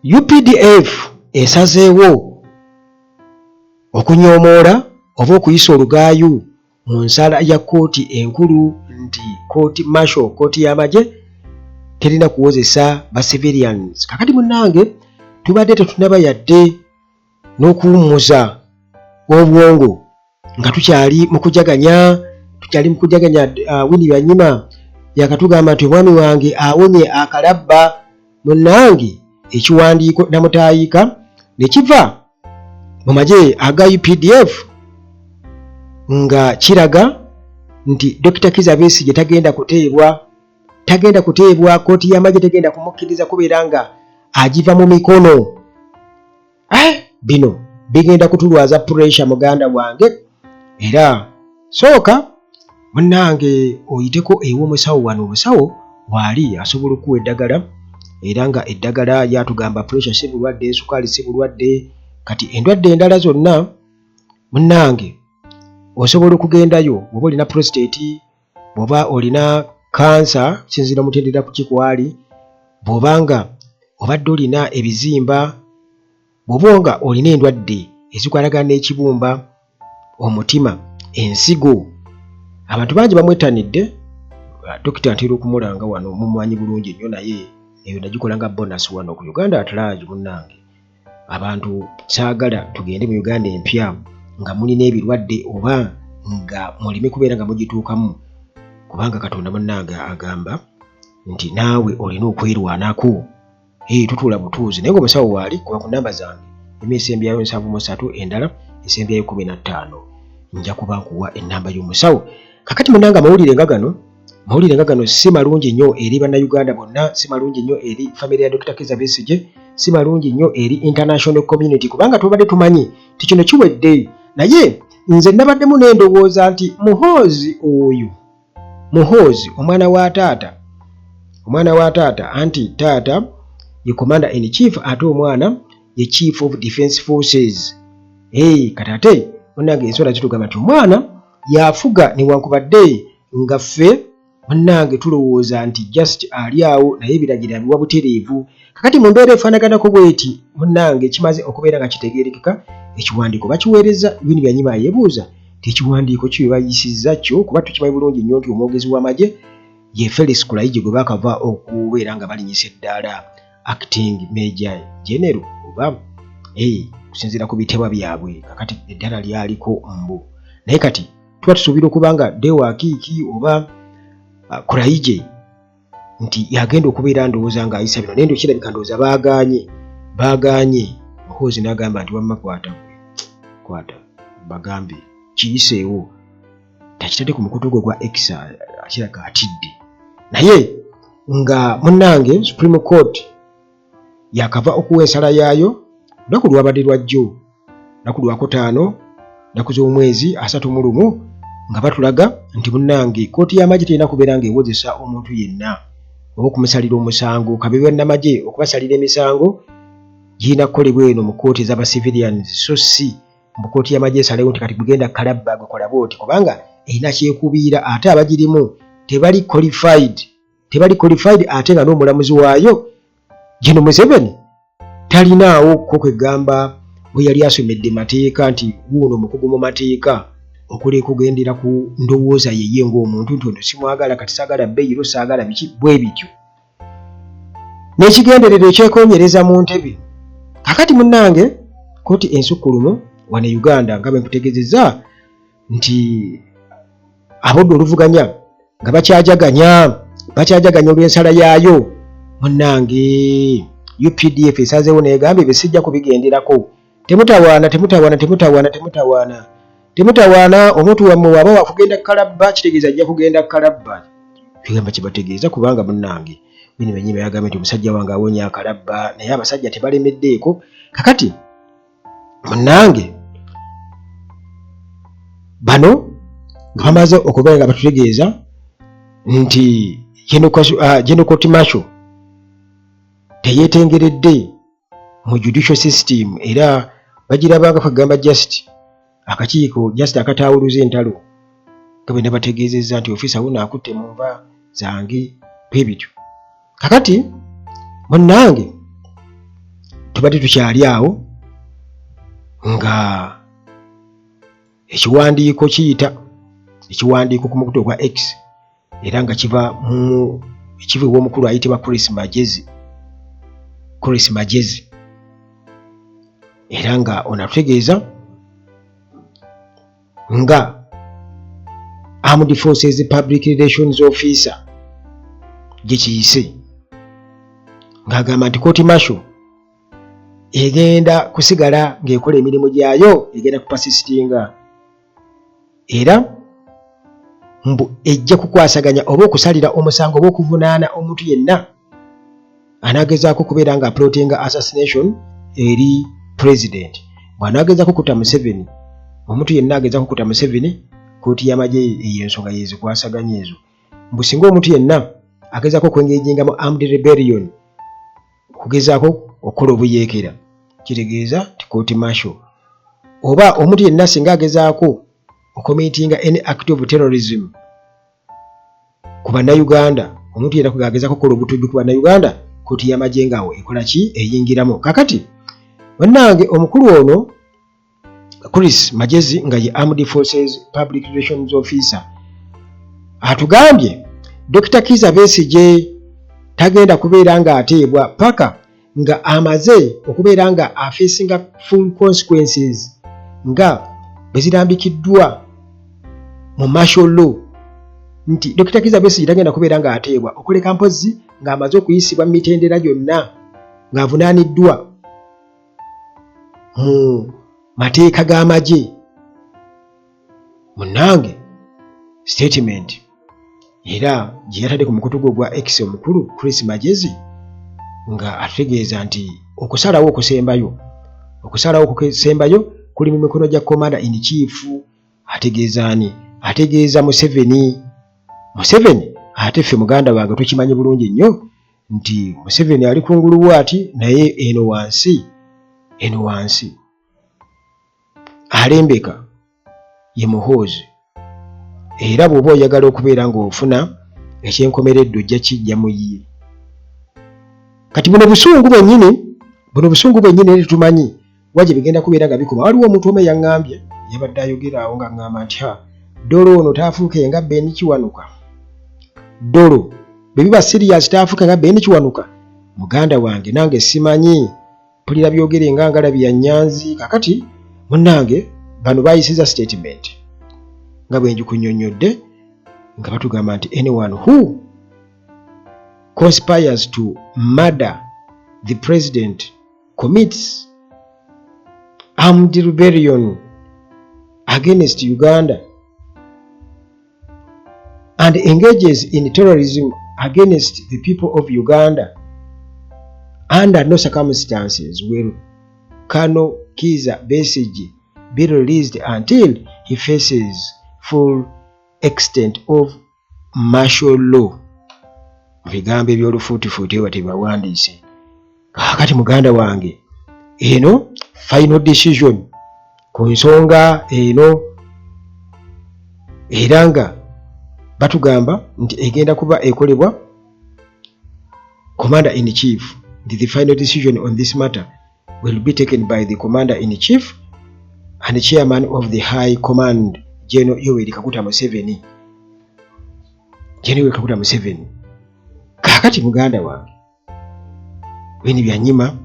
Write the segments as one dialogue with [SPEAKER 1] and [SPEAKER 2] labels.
[SPEAKER 1] UPDF esazeewo okunyomoola oba okuyisa olugaayu mu nsala ya kkooti enkulu nti kooti marshal kooti y'amagye terina kuwozesa ba civilians. Kakati munnange tubadde tetunaba yadde n'okuwummuza obwongo nga tukyali mu kujaganya Winnie Byanyima yakatugamba nti omwami wange awonye akalabba. Munnange ekiwandiiko namutaayika ne kiva mu magye aga UPDF nga kiraga nti Dr. Kizza Besigye tagenda kuteebwa, kooti y'amagye tegenda kumukkiriza kubeera nga agiva mu mikono. Bino bigenda kutulwaza pressure muganda wange, era sooka munnange oyiteko ew'omusawo wano. Omusawo waali asobola okuwa eddagala, era nga eddagala yatugamba pressure si bulwadde, sukaali si bulwadde. Kati endwadde endala zonna munnange osobola okugendayo bw'oba olina prostate, bw'oba olina kansa, kisinziira mutendera ku kikwali, bw'obanga obadde olina ebizimba, bw'oba nga olina endwadde ezikwatagana n'ekibumba, omutima, ensigo. Abantu bangi bamwettanidde. Dokita ntera okumulanga wano, mumumanyi bulungi nnyo, naye eyo nagikola nga bonus wano ku Uganda at large. Munnange abantu saagala tugende mu Uganda empya nga mulina ebirwadde oba nga mulime kubeera nga mugituukamu, kubanga Katonda munnange agamba nti naawe olina okwerwanako. Tutuula butuuzi. Naye ng'omusawo waali kuba ku namba zange emesembyayo 7 endala esembyayo 15 nja kuba nkuwa ennamba y'omusawo. Kakati munnange amawulire nga gano si malungi nnyo eri bannayuganda bonna, si malungi nnyo eri famire ya Dr. Kizza Besigye, si malungi nnyo eri international community, kubanga tubadde tumanyi ti kino kiwedde. Naye nze nabaddemu n'endowooza nti Muhoozi omwana wa taata anti taata ye commander in chief ate omwana ye chief of defense forces. Kati ate munnange ensonga zitugamba nti omwana yafuga newankubadde nga ffe munnange tulowooza nti just ali awo, naye ebiragiro abiwa butereevu. Kakati mu mbeera efaanaganako bweti munnange kimaze okubeera nga kitegeerekeka, ekiwandiiko bakiweereza. Winnie Byanyima yeebuuza ti ekiwandiiko kyo bayisizza kyo, kuba tukimanyi bulungi nnyo nti omwogezi w'amagye ye Felix Kulayigye gwe baakava okubeera nga balinyisa eddaala acting major general oba kusinziira ku bitebwa byabwe. Kakati eddaala lyaliko mbu, naye kati tuba tusuubira okuba nga Dewa Akiiki oba Kulayigye nti yagenda okubeera ndowooza ng'ayisa bino, naye ndo kirabika ndowooza baagaanye. Muhoozi n'agamba nti wamma kwata bagambe kiyiseewo, takitadde ku mukutu gwe gwa X, akiraga atidde. Naye nga munnange Supreme Court yakava okuwa ensala yaayo lunaku lwabadde lwa jjo, lunaku lwa 5 nnaku z'omwezi 31, nga batulaga nti munnange kooti y'amagye terina kubeera ng'ewozesa omuntu yenna oba okumusalira omusango. Kabeebwa nnamagye okubasalira emisango girina kukolebwa eno mu kooti ez'aba civilians, so si mu kooti y'amagye esalewo nti kati gugenda kalabba gukola bwoti, kubanga erina kyekubiira ate abagirimu tebali qualified ate nga n'omulamuzi waayo General Museveni talinaawo ko kwegamba bwe yali asomedde mateeka nti wuuno mukugu mu mateeka okuli kugendera ku ndowooza yeye ng'omuntu nti ono simwagala, kati saagala beyiro, saagala biki bwe bityo, n'ekigendererwa ekyekonnyereza mu ntebe. Kakati munnange kooti ensukkulumu wano e Uganda nga bwe nkutegeezezza nti abodde oluvuganya nga bakyajaganya olw'ensala yaayo. Munnange UPDF esazeewo n'egambye bye sijja kubigenderako. Temutawaana omuntu wammwe waba wakugenda kalabba, kitegeeza ajja kugenda kalabba. Kigamba kye bategeeza, kubanga munnange Winnie Byanyima yagambye nti omusajja wange awonya akalabba, naye abasajja tebalemeddeeko. Kakati munnange bano nga bamaze okubeera nga batutegeeza nti General Court Marshal teyeetengeredde mu judicial system, era bagirabanga kugamba akakiiko just akataawuluza entalo nga bwe nabategeezezza nti ofiisa wuno akutte mu nva zange bwe bityo. Kakati munnange tubadde tukyali awo nga ekiwandiiko kiyita ekiwandiiko ku mukutu ogwa X era nga kiva ew'omukulu ayitibwa Chris Magezi era nga onatutegeeza nga Armed Forces Public Relations Officer gye kiyise ng'agamba nti Court Martial egenda kusigala ng'ekola emirimu gyayo, egenda kupasisitinga era mbu ejja kukwasaganya oba okusalira omusango oba okuvunaana omuntu yenna anaagezaako kubeera nga aplotinga assassination eri president. Bw'anaagezaako kutta Museveni, omuntu yenna agezaako kutta Museveni, kooti y'amagye eyo ensonga yezikwasaganya ezo. Mbu singa omuntu yenna agezaako okwengejenga mu armed rebellion, okugezaako okukola obuyeekera, kitegeeza ti Court Martial. Oba omuntu yenna singa agezaako ocommittinga any act of terrorism ku bannayuganda, omuntu yenna agezaako okukola obutujju ku bannayuganda, kooti y'amagye ngaawo ekola ki? Eyingiramu. Kakati bannange omukulu ono Chris Magezi nga ye Armed Forces Public Relations Officer atugambye Dr. Kizza Besigye tagenda kubeera nga ateebwa paka nga amaze okubeera nga afeesinga full consequences nga bezirambikiddwa mu martial law, nti Dr. Kizza Besigye tagenda kubeera nga ateebwa okuleka mpozi nga amaze okuyisibwa mu mitendera gyonna ng'avunaaniddwa mu mateeka g'amagye. Munnange statement era gye yatadde ku mukutu gwe gwa X omukulu Chris Magezi nga ategeeza nti okusalawo okusembayo kuli mu mikono gya Commander in Chief. Ategeeza ani? Ategeeza Museveni ate ffe muganda wange tukimanyi bulungi nnyo nti Museveni ali kungulu ati naye eno wansi alembeka ye muhoozi era bw'oba oyagala okubeera ng'ofuna ekyenkomeredde ojja kijja mu ye. Kati buno busungu bwennyini tumanyi wajje bigenda kubeera nga bikoma. Waliwo omuntu omu yaŋŋambye yabadde ayogera awo nga ŋŋamba nti Dolo ono taafuuke nga Ben Kiwanuka. Dolo bwe biba serious taafuuke nga Ben Kiwanuka. Muganda wange nange simanyi mpulira byogere nga ngalabi ya Nyanzi. Kakati munnange bano bayisiza statement nga bwe njikunyonnyodde nga batugamba nti anyone who conspires to murder the president commits armed rebellion against Uganda and engages in terrorism against the people of Uganda. Under no circumstances will Colonel Kizza Besigye be released until he faces full extent of martial law. Bigambo eby'olufuutifuuti oba tebawandiise. Kakati muganda wange eno final decision ku nsonga eno era nga batugamba nti egenda kuba ekolebwa Commander in Chief. The final decision on this matter will be taken by the Commander in Chief and the Chairman of the High Command, General Yoweri Kaguta Museveni. Kakati muganda wange bino byanyima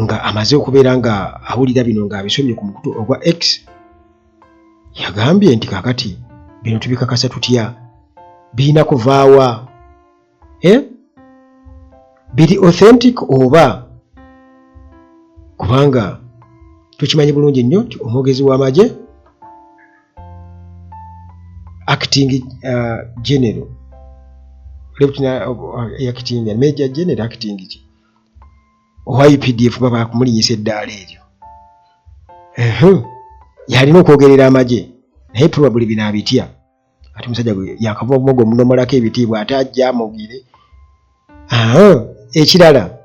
[SPEAKER 1] nga amaze okubeera nga awulira bino ng'abisomye ku mukutu ogwa X, yagambye nti kakati bino tubikakasa tutya, birina kuvaawa biri authentic oba, kubanga tukimanyi bulungi nnyo nti omwogezi w'amagye acting general acting major general acting owa UPDF baba kumulinyisa eddaala eryo yalina okwogerera amagye naye probably bino abitya. Ati musajja gwe yakava omumogo munomolako ebitiibwa ate ajja amugire. Ekirala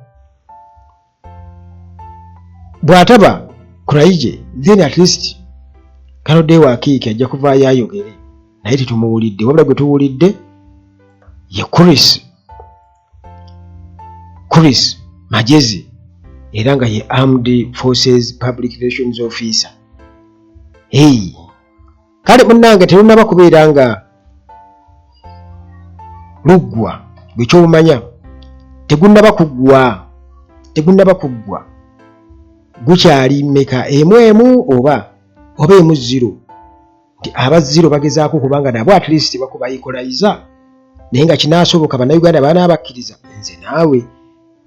[SPEAKER 1] bw'ataba Kuraije then at least Kalode wa Kiiki ajja kuvaayo ayogere naye tetumuwulidde, wabula gwe tuwulidde ye Chris Magezi era nga ye Armed Forces Public Relations Officer. Kale munnange terunnaba kubeera nga luggwa gwe kyomanya tegunnaba kuggwa gukyali meka emu oba emu 0 nti aba 0 bagezaako kubanga nabo at least bakuba equalizer naye nga kinaasoboka bannayuganda baana bakkiriza nze naawe